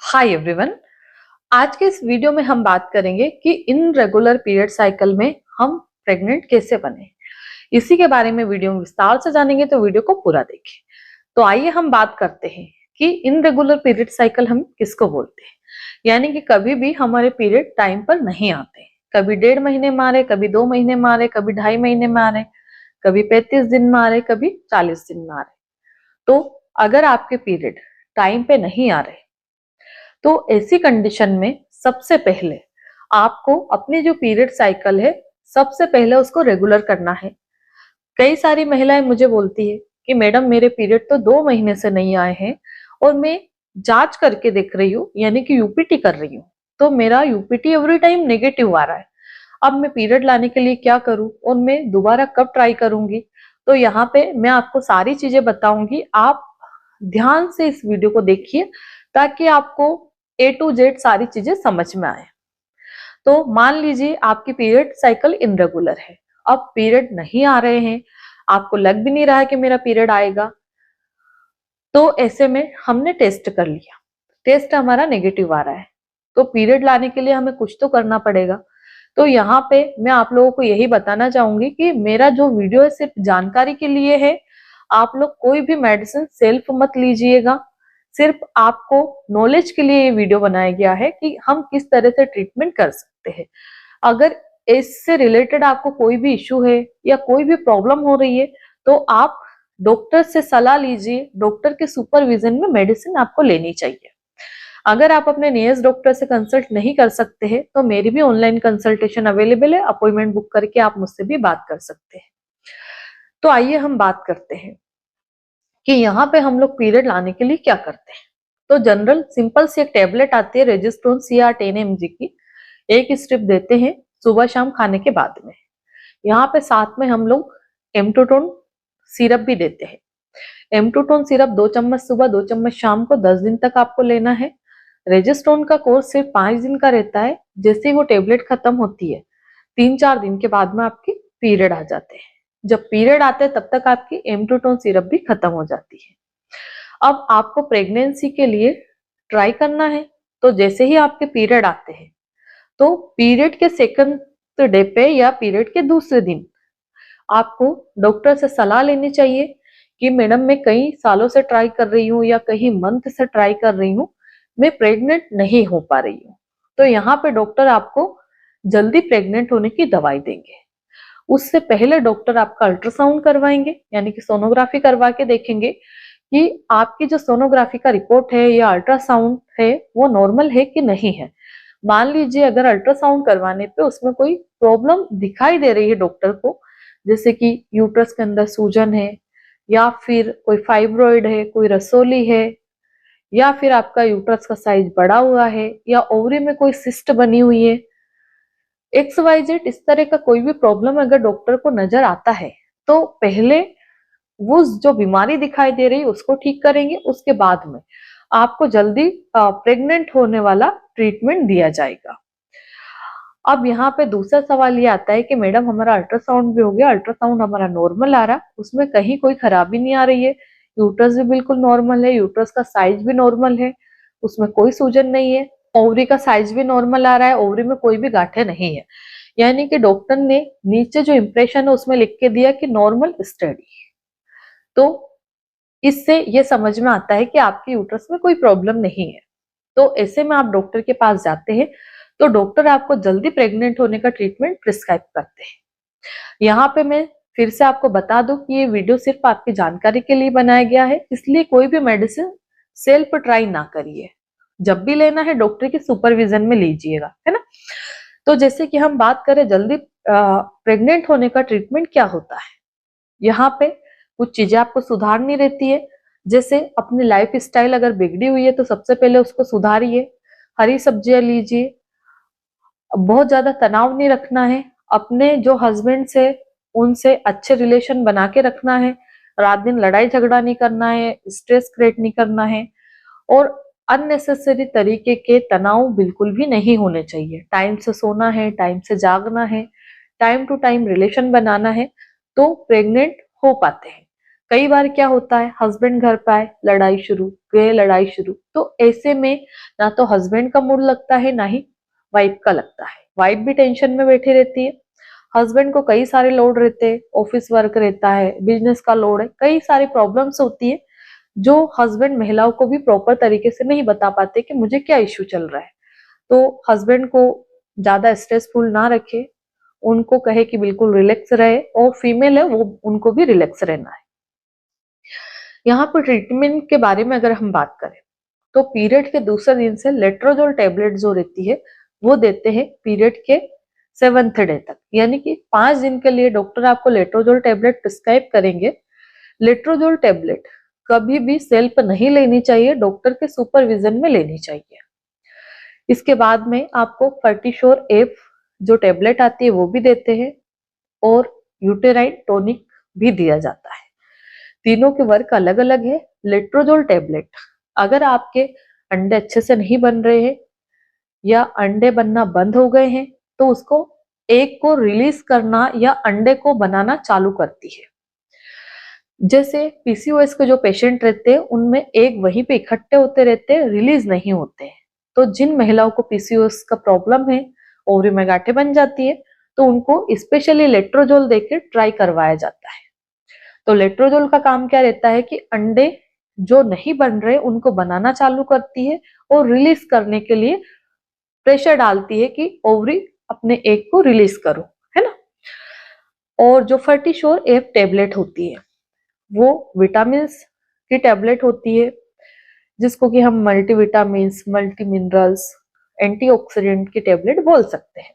Hi everyone. आज के इस वीडियो में हम बात करेंगे कि इनरेगुलर पीरियड साइकिल में हम प्रेग्नेंट कैसे बने। इसी के बारे में वीडियो में विस्तार से जानेंगे, तो वीडियो को पूरा देखें। तो आइए हम बात करते हैं कि इनरेगुलर पीरियड साइकिल हम किसको बोलते हैं। यानी कि कभी भी हमारे पीरियड टाइम पर नहीं आते, कभी 1.5 महीने में आ रहे, कभी 2 महीने में आ रहे, कभी 2.5 महीने में आ रहे, कभी 35 दिन में आ रहे, कभी 40 दिन में आ रहे। तो अगर आपके पीरियड टाइम पे नहीं आ रहे, तो ऐसी कंडीशन में सबसे पहले आपको अपनी जो पीरियड साइकिल है, सबसे पहले उसको रेगुलर करना है। कई सारी महिलाएं मुझे बोलती है कि मैडम मेरे पीरियड तो 2 महीने से नहीं आए हैं और मैं जांच करके देख रही हूँ, यानी कि यूपीटी कर रही हूँ, तो मेरा यूपीटी एवरी टाइम नेगेटिव आ रहा है। अब मैं पीरियड लाने के लिए क्या करूं और मैं दोबारा कब ट्राई करूंगी। तो यहाँ पे मैं आपको सारी चीजें बताऊंगी, आप ध्यान से इस वीडियो को देखिए ताकि आपको ए टू जेड सारी चीजें समझ में आए। तो मान लीजिए आपकी पीरियड साइकिल इनरेगुलर है, अब पीरियड नहीं आ रहे हैं, आपको लग भी नहीं रहा है कि मेरा पीरियड आएगा। तो ऐसे में हमने टेस्ट कर लिया, टेस्ट हमारा नेगेटिव आ रहा है, तो पीरियड लाने के लिए हमें कुछ तो करना पड़ेगा। तो यहाँ पे मैं आप लोगों को यही बताना चाहूंगी कि मेरा जो वीडियो है सिर्फ जानकारी के लिए है। आप लोग कोई भी मेडिसिन सेल्फ मत लीजिएगा, सिर्फ आपको नॉलेज के लिए ये वीडियो बनाया गया है कि हम किस तरह से ट्रीटमेंट कर सकते हैं। अगर इससे रिलेटेड आपको कोई भी इश्यू है या कोई भी प्रॉब्लम हो रही है, तो आप डॉक्टर से सलाह लीजिए। डॉक्टर के सुपरविजन में मेडिसिन आपको लेनी चाहिए। अगर आप अपने नियरेस्ट डॉक्टर से कंसल्ट नहीं कर सकते हैं, तो मेरी भी ऑनलाइन कंसल्टेशन अवेलेबल है, अपॉइंटमेंट बुक करके आप मुझसे भी बात कर सकते हैं। तो आइए हम बात करते हैं कि यहाँ पे हम लोग पीरियड लाने के लिए क्या करते हैं। तो जनरल सिंपल सी एक टेबलेट आती है रेजिस्ट्रोन CR 10 mg की, एक स्ट्रिप देते हैं सुबह शाम खाने के बाद में। यहाँ पे साथ में हम लोग एम्टोटोन सिरप भी देते हैं। एम्टोटोन सिरप 2 चम्मच सुबह 2 चम्मच शाम को 10 दिन तक आपको लेना है। रेजिस्ट्रोन का कोर्स सिर्फ 5 दिन का रहता है। जैसे ही वो टेबलेट खत्म होती है, 3-4 दिन के बाद में आपके पीरियड आ जाते हैं। जब पीरियड आते हैं तब तक आपकी एम्टोटोन सिरप भी खत्म हो जाती है। अब आपको प्रेगनेंसी के लिए ट्राई करना है। तो जैसे ही आपके पीरियड आते हैं, तो पीरियड के सेकंड डे पे या पीरियड के दूसरे दिन आपको डॉक्टर से सलाह लेनी चाहिए कि मैडम मैं कई सालों से ट्राई कर रही हूँ या कई मंथ से ट्राई कर रही हूँ, मैं प्रेग्नेंट नहीं हो पा रही हूँ। तो यहाँ पे डॉक्टर आपको जल्दी प्रेग्नेंट होने की दवाई देंगे। उससे पहले डॉक्टर आपका अल्ट्रासाउंड करवाएंगे, यानी कि सोनोग्राफी करवा के देखेंगे कि आपकी जो सोनोग्राफी का रिपोर्ट है या अल्ट्रासाउंड है वो नॉर्मल है कि नहीं है। मान लीजिए अगर अल्ट्रासाउंड करवाने पे उसमें कोई प्रॉब्लम दिखाई दे रही है डॉक्टर को, जैसे कि यूट्रस के अंदर सूजन है, या फिर कोई फाइब्रॉइड है, कोई रसोली है, या फिर आपका यूट्रस का साइज बढ़ा हुआ है, या ओवरी में कोई सिस्ट बनी हुई है, XYZ इस तरह का कोई भी प्रॉब्लम अगर डॉक्टर को नजर आता है, तो पहले वो जो बीमारी दिखाई दे रही है उसको ठीक करेंगे। उसके बाद में आपको जल्दी प्रेग्नेंट होने वाला ट्रीटमेंट दिया जाएगा। अब यहाँ पे दूसरा सवाल ये आता है कि मैडम हमारा अल्ट्रासाउंड भी हो गया, अल्ट्रासाउंड हमारा नॉर्मल आ रहा, उसमें कहीं कोई खराबी नहीं आ रही है, यूट्रस भी बिल्कुल नॉर्मल है, यूट्रस का साइज भी नॉर्मल है, उसमें कोई सूजन नहीं है, ओवरी का साइज भी नॉर्मल आ रहा है, ओवरी में कोई भी गांठें नहीं है। यानी कि डॉक्टर ने नीचे जो इंप्रेशन है उसमें लिख के दिया कि नॉर्मल स्टडी। तो इससे ये समझ में आता है कि आपके यूट्रस में कोई प्रॉब्लम नहीं है। तो ऐसे में आप डॉक्टर के पास जाते हैं, तो डॉक्टर आपको जल्दी प्रेग्नेंट होने का ट्रीटमेंट प्रिस्क्राइब करते हैं। यहाँ पे मैं फिर से आपको बता दूं कि ये वीडियो सिर्फ आपकी जानकारी के लिए बनाया गया है, इसलिए कोई भी मेडिसिन सेल्फ ट्राई ना करिए। जब भी लेना है डॉक्टर के सुपरविजन में लीजिएगा, है ना। तो जैसे कि हम बात करें जल्दी प्रेग्नेंट होने का ट्रीटमेंट क्या होता है, यहाँ पे कुछ चीजें आपको सुधारनी रहती है। जैसे अपनी लाइफ स्टाइल अगर बिगड़ी हुई है तो सबसे पहले उसको सुधारिए, हरी सब्जियां लीजिए, बहुत ज्यादा तनाव नहीं रखना है, अपने जो हस्बैंड से उनसे अच्छे रिलेशन बना के रखना है, रात दिन लड़ाई झगड़ा नहीं करना है, स्ट्रेस क्रिएट नहीं करना है, और अननेसेसरी तरीके के तनाव बिल्कुल भी नहीं होने चाहिए। टाइम से सोना है, टाइम से जागना है, टाइम टू टाइम रिलेशन बनाना है, तो प्रेग्नेंट हो पाते हैं। कई बार क्या होता है, हस्बैंड घर पे आए, लड़ाई शुरू, गए लड़ाई शुरू। तो ऐसे में ना तो हस्बैंड का मूड लगता है, ना ही वाइफ का लगता है। वाइफ भी टेंशन में बैठी रहती है, हस्बैंड को कई सारे लोड रहते हैं, ऑफिस वर्क रहता है, बिजनेस का लोड है, कई सारी प्रॉब्लम्स होती है जो हस्बैंड महिलाओं को भी प्रॉपर तरीके से नहीं बता पाते कि मुझे क्या इश्यू चल रहा है। तो हस्बैंड को ज्यादा स्ट्रेसफुल ना रखे, उनको कहे कि बिल्कुल रिलैक्स रहे, और फीमेल है वो उनको भी रिलैक्स रहना है। यहाँ पर ट्रीटमेंट के बारे में अगर हम बात करें तो पीरियड के दूसरे दिन से लेट्रोजोल टेबलेट जो रहती है वो देते हैं पीरियड के 7th डे तक, यानी कि 5 दिन के लिए डॉक्टर आपको लेट्रोजोल टेबलेट प्रिस्क्राइब करेंगे। लेट्रोजोल टेबलेट कभी भी सेल्फ नहीं लेनी चाहिए, डॉक्टर के सुपरविजन में लेनी चाहिए। इसके बाद में आपको फर्टिश्योर एफ जो टेबलेट आती है वो भी देते हैं, और यूटेराइन टॉनिक भी दिया जाता है। तीनों के वर्क अलग अलग है। लेट्रोजोल टेबलेट, अगर आपके अंडे अच्छे से नहीं बन रहे हैं या अंडे बनना बंद हो गए हैं तो उसको एग को रिलीज करना या अंडे को बनाना चालू करती है। जैसे पीसीओएस के जो पेशेंट रहते हैं उनमें एग वहीं पे इकट्ठे होते रहते हैं, रिलीज नहीं होते हैं। तो जिन महिलाओं को पीसीओएस का प्रॉब्लम है, ओवरी में गांठें बन जाती है, तो उनको स्पेशली लेट्रोजोल देकर ट्राई करवाया जाता है। तो लेट्रोजोल का काम क्या रहता है कि अंडे जो नहीं बन रहे उनको बनाना चालू करती है और रिलीज करने के लिए प्रेशर डालती है कि ओवरी अपने एग को रिलीज करो, है ना। और जो फर्टिश्योर एफ टेबलेट होती है वो विटामिन की टेबलेट होती है, जिसको कि हम मल्टीविटामिन, मल्टी मिनरल्स, एंटीऑक्सीडेंट की टेबलेट बोल सकते हैं,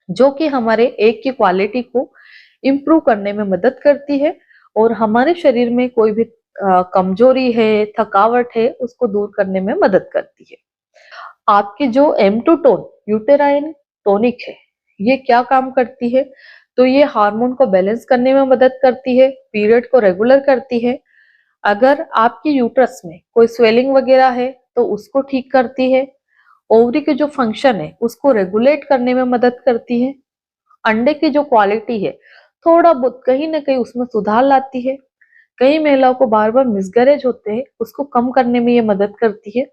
जो कि हमारे एग की क्वालिटी को इम्प्रूव करने में मदद करती है और हमारे शरीर में कोई भी कमजोरी है, थकावट है, उसको दूर करने में मदद करती है। आपकी जो M2 टोन यूटेराइन टॉनिक है, ये क्या काम करती है, तो ये हार्मोन को बैलेंस करने में मदद करती है, पीरियड को रेगुलर करती है। अगर आपकी यूट्रस में कोई स्वेलिंग वगैरह है तो उसको ठीक करती है, ओवरी के जो फंक्शन है उसको रेगुलेट करने में मदद करती है, अंडे की जो क्वालिटी है थोड़ा बहुत कहीं ना कहीं उसमें सुधार लाती है। कई महिलाओं को बार बार मिसगैरेज होते हैं, उसको कम करने में ये मदद करती है।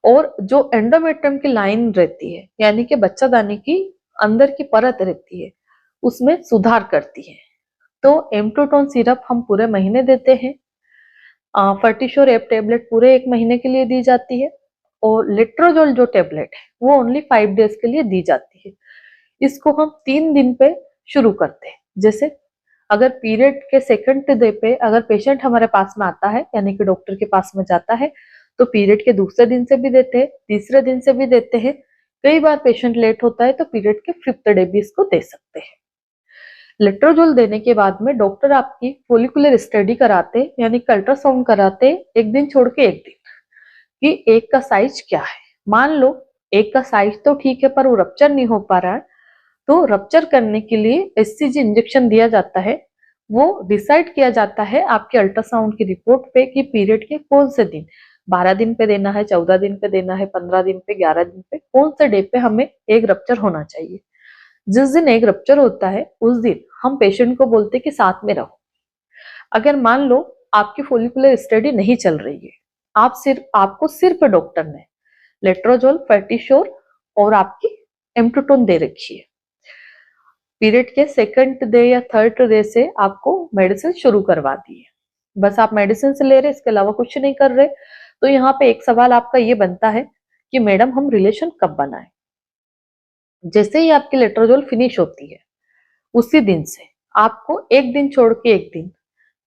और जो एंडोमेट्रियम की लाइन रहती है, यानी कि बच्चादानी की अंदर की परत रहती है, उसमें सुधार करती है। तो एम्टोटोन सिरप हम पूरे महीने देते हैं। फर्टिश्योर एप टेबलेट पूरे 1 महीने के लिए दी जाती है, और लेट्रोजोल जो टेबलेट है वो ओनली 5 डेज के लिए दी जाती है। इसको हम 3 दिन पे शुरू करते हैं। जैसे अगर पीरियड के 2nd डे पे अगर पेशेंट हमारे पास में आता है, यानी कि डॉक्टर के पास में जाता है, तो पीरियड के दूसरे दिन से भी देते हैं, तीसरे दिन से भी देते हैं। कई बार पेशेंट लेट होता है तो पीरियड के 5th डे भी इसको दे सकते हैं। लेट्रोजोल देने के बाद में डॉक्टर आपकी फोलिकुलर स्टडी कराते, यानी अल्ट्रासाउंड कराते, एक दिन छोड़ के एक दिन, कि एग का साइज क्या है। मान लो एग का साइज तो ठीक है पर वो रप्चर नहीं हो पा रहा है, तो रप्चर करने के लिए एससीजी इंजेक्शन दिया जाता है। वो डिसाइड किया जाता है आपके अल्ट्रासाउंड की रिपोर्ट पे कि पीरियड के कौन से दिन, 12 दिन पे देना है, 14 दिन पे देना है, 15 दिन पे, 11 दिन पे, कौन से डे पे हमें एग रप्चर होना चाहिए। जिस दिन एग रप्चर होता है उस दिन हम पेशेंट को बोलते कि साथ में रहो। अगर मान लो आपकी फोलिकुलर स्टडी नहीं चल रही है, आपको सिर्फ डॉक्टर ने लेट्रोजोल, फर्टिश्योर और आपकी एम्प्रोटोन दे रखी है, पीरियड के 2nd डे या 3rd डे से आपको मेडिसिन शुरू करवा दी है, बस आप मेडिसिन से ले रहे, इसके अलावा कुछ नहीं कर रहे, तो यहाँ पे एक सवाल आपका ये बनता है कि मैडम हम रिलेशन कब बनाएं। जैसे ही आपकी लेट्रोजोल फिनिश होती है उसी दिन से आपको एक दिन छोड़ के एक दिन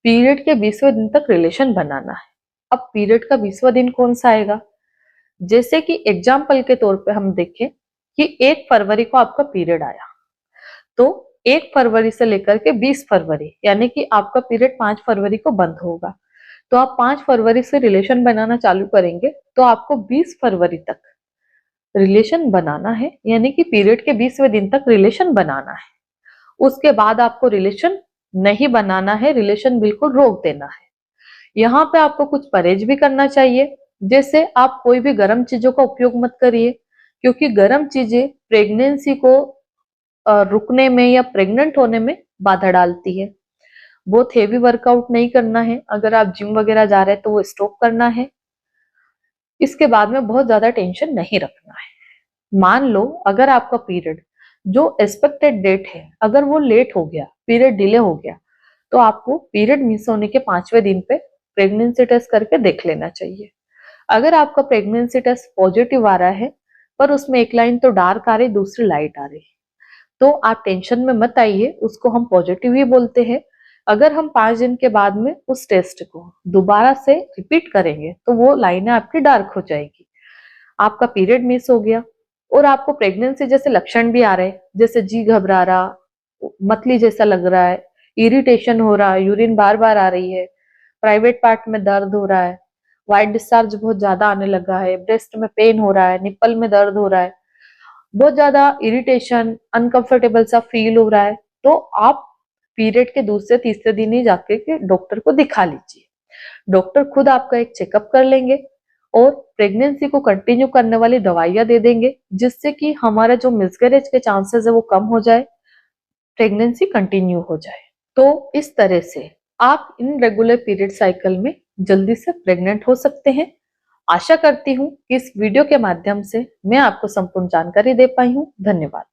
पीरियड के 20वें दिन तक रिलेशन बनाना है। अब पीरियड का 20वां दिन कौन सा आएगा, जैसे कि एग्जाम्पल के तौर पे हम देखें कि 1 फरवरी को आपका पीरियड आया, तो 1 फरवरी से लेकर के 20 फरवरी, यानी कि आपका पीरियड 5 फरवरी को बंद होगा, तो आप 5 फरवरी से रिलेशन बनाना चालू करेंगे, तो आपको 20 फरवरी तक रिलेशन बनाना है, यानी कि पीरियड के 20वें दिन तक रिलेशन बनाना है। उसके बाद आपको रिलेशन नहीं बनाना है, रिलेशन बिल्कुल रोक देना है। यहाँ पे आपको कुछ परहेज भी करना चाहिए, जैसे आप कोई भी गर्म चीजों का उपयोग मत करिए, क्योंकि गर्म चीजें प्रेगनेंसी को रुकने में या प्रेग्नेंट होने में बाधा डालती है। बहुत हेवी वर्कआउट नहीं करना है। अगर आप जिम वगैरह जा रहे हैं तो वो स्टॉप करना है। इसके बाद में बहुत ज्यादा टेंशन नहीं रखना है। मान लो अगर आपका पीरियड जो एक्सपेक्टेड डेट है अगर वो लेट हो गया, पीरियड डिले हो गया, तो आपको पीरियड मिस होने के 5वें दिन पे प्रेगनेंसी टेस्ट करके देख लेना चाहिए। अगर आपका प्रेगनेंसी टेस्ट पॉजिटिव आ रहा है पर उसमें एक लाइन तो डार्क आ रही, दूसरी लाइट आ रही, तो आप टेंशन में मत आइए, उसको हम पॉजिटिव ही बोलते हैं। अगर हम 5 दिन के बाद में उस टेस्ट को दोबारा से रिपीट करेंगे तो वो लाइनें आपकी डार्क हो जाएगी। आपका पीरियड मिस हो गया और आपको प्रेगनेंसी जैसे लक्षण भी आ रहे हैं, जैसे जी घबरा रहा, मतली जैसा लग रहा है, इरिटेशन हो रहा है, यूरिन बार बार आ रही है, प्राइवेट पार्ट में दर्द हो रहा है, व्हाइट डिस्चार्ज बहुत ज्यादा आने लगा है, ब्रेस्ट में पेन हो रहा है, निप्पल में दर्द हो रहा है, बहुत ज्यादा इरिटेशन, अनकंफर्टेबल सा फील हो रहा है, तो आप पीरियड के दूसरे तीसरे दिन ही जाके के डॉक्टर को दिखा लीजिए। डॉक्टर खुद आपका एक चेकअप कर लेंगे और प्रेगनेंसी को कंटिन्यू करने वाली दवाइयां दे देंगे, जिससे कि हमारा जो मिसकैरेज के चांसेस है वो कम हो जाए, प्रेगनेंसी कंटिन्यू हो जाए। तो इस तरह से आप इन रेगुलर पीरियड साइकिल में जल्दी से प्रेग्नेंट हो सकते हैं। आशा करती हूँ कि इस वीडियो के माध्यम से मैं आपको संपूर्ण जानकारी दे पाई हूँ। धन्यवाद।